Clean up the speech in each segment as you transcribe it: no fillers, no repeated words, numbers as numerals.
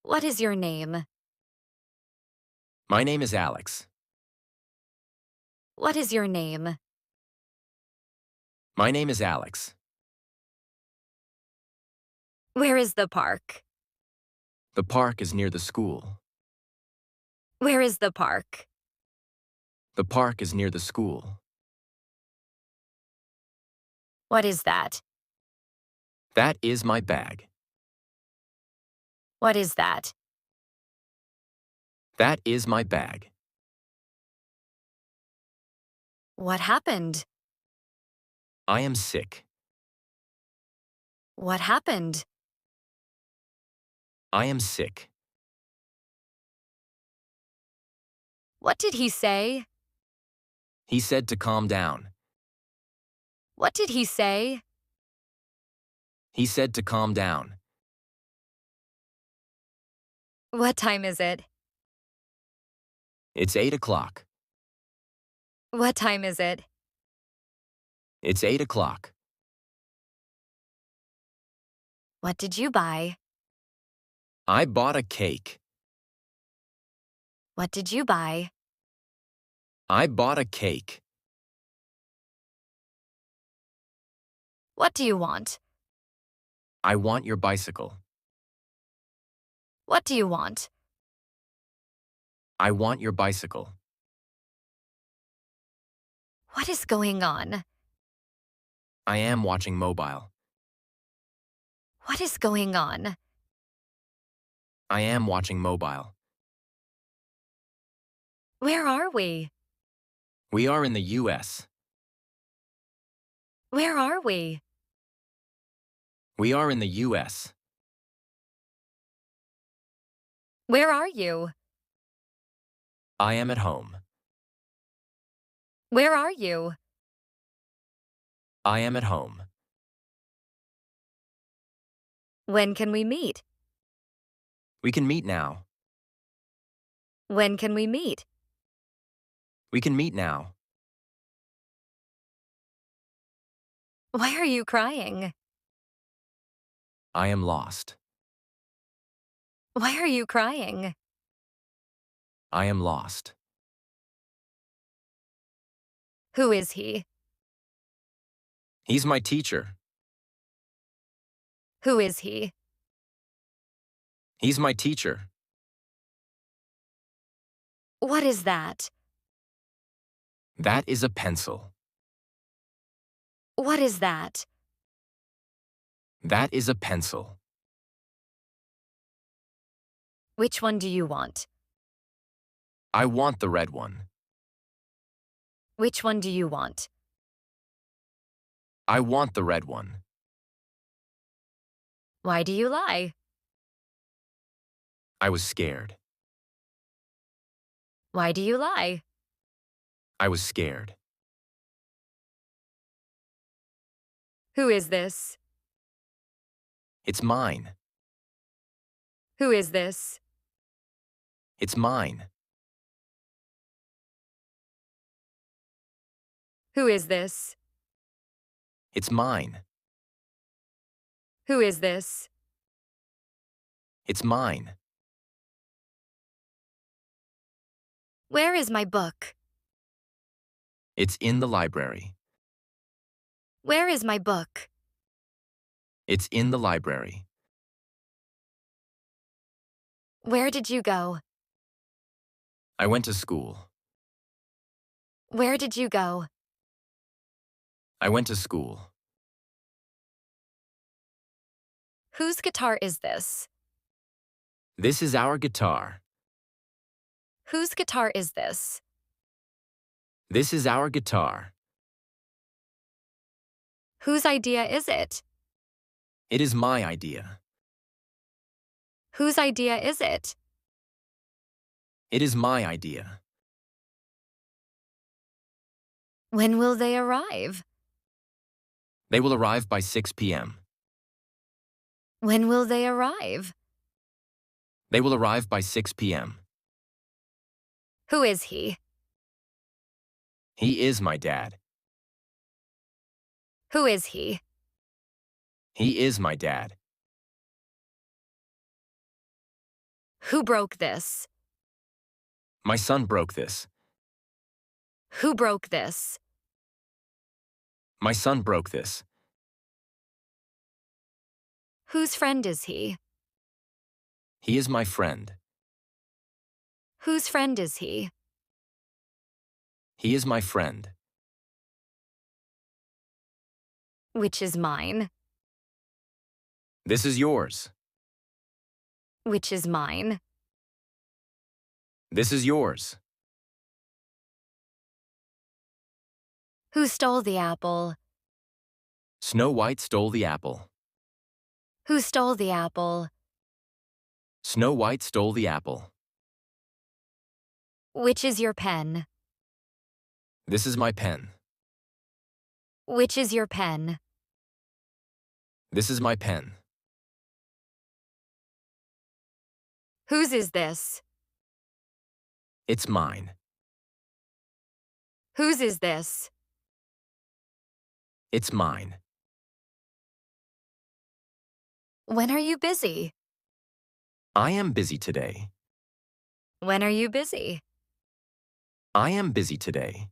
What is your name? My name is Alex. What is your name? My name is Alex. Where is the park? The park is near the school. Where is the park? The park is near the school. What is that? That is my bag. What is that? That is my bag. What happened? I am sick. What happened? I am sick. What did he say? He said to calm down. What did he say? He said to calm down. What time is it? It's 8 o'clock. What time is it? It's 8 o'clock. What did you buy? I bought a cake. What did you buy? I bought a cake. What do you want? I want your bicycle. What do you want? I want your bicycle. What is going on? I am watching mobile. What is going on? I am watching mobile. Where are we? We are in the U.S. Where are we? We are in the U.S. Where are you? I am at home. Where are you? I am at home. When can we meet? We can meet now. When can we meet? We can meet now. Why are you crying? I am lost. Why are you crying? I am lost. Who is he? He's my teacher. Who is he? He's my teacher. What is that? That is a pencil. What is that? That is a pencil. Which one do you want? I want the red one. Which one do you want? I want the red one. Why do you lie? I was scared. Why do you lie? I was scared. Who is this? It's mine. Who is this? It's mine. Who is this? It's mine. Who is this? It's mine. Where is my book? It's in the library. Where is my book? It's in the library. Where did you go? I went to school. Where did you go? I went to school. Whose guitar is this? This is our guitar. Whose guitar is this? This is our guitar. Whose idea is it? It is my idea. Whose idea is it? It is my idea. When will they arrive? They will arrive by 6 p.m. When will they arrive? They will arrive by 6 p.m. Who is he? He is my dad. Who is he? He is my dad. Who broke this? My son broke this. Who broke this? My son broke this. Whose friend is he? He is my friend. Whose friend is he? He is my friend. Which is mine? This is yours. Which is mine? This is yours. Who stole the apple? Snow White stole the apple. Who stole the apple? Snow White stole the apple. Which is your pen? This is my pen. Which is your pen? This is my pen. Whose is this? It's mine. Whose is this? It's mine. When are you busy? I am busy today. When are you busy? I am busy today.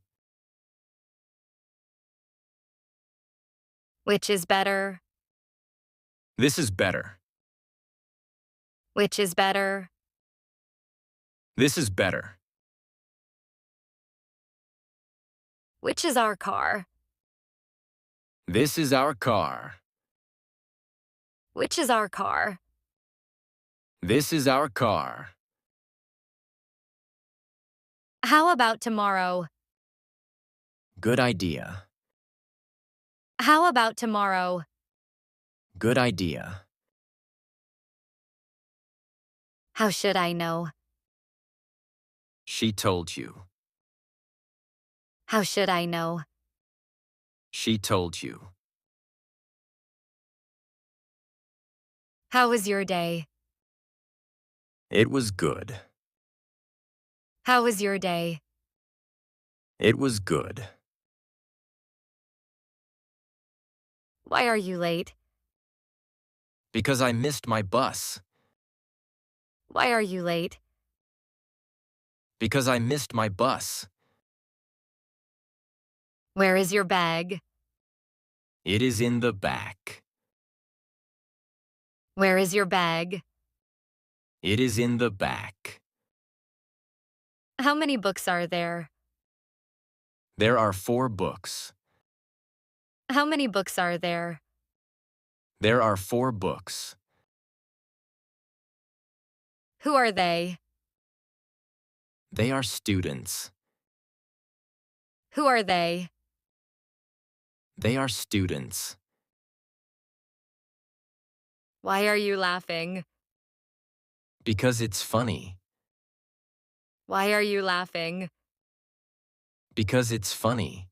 Which is better? This is better. Which is better? This is better. Which is our car? This is our car. Which is our car? This is our car. How about tomorrow? Good idea. How about tomorrow? Good idea. How should I know? She told you. How should I know? She told you. How was your day? It was good. How was your day? It was good. Why are you late? Because I missed my bus. Why are you late? Because I missed my bus. Where is your bag? It is in the back. Where is your bag? It is in the back. How many books are there? There are 4 books. How many books are there? There are 4 books. Who are they? They are students. Who are they? They are students. Why are you laughing? Because it's funny. Why are you laughing? Because it's funny.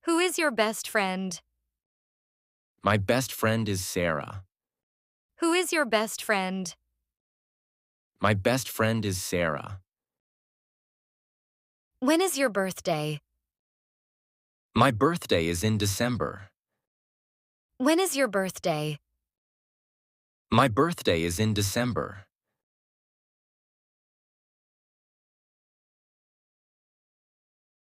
Who is your best friend? My best friend is Sarah. Who is your best friend? My best friend is Sarah. When is your birthday? My birthday is in December. When is your birthday? My birthday is in December.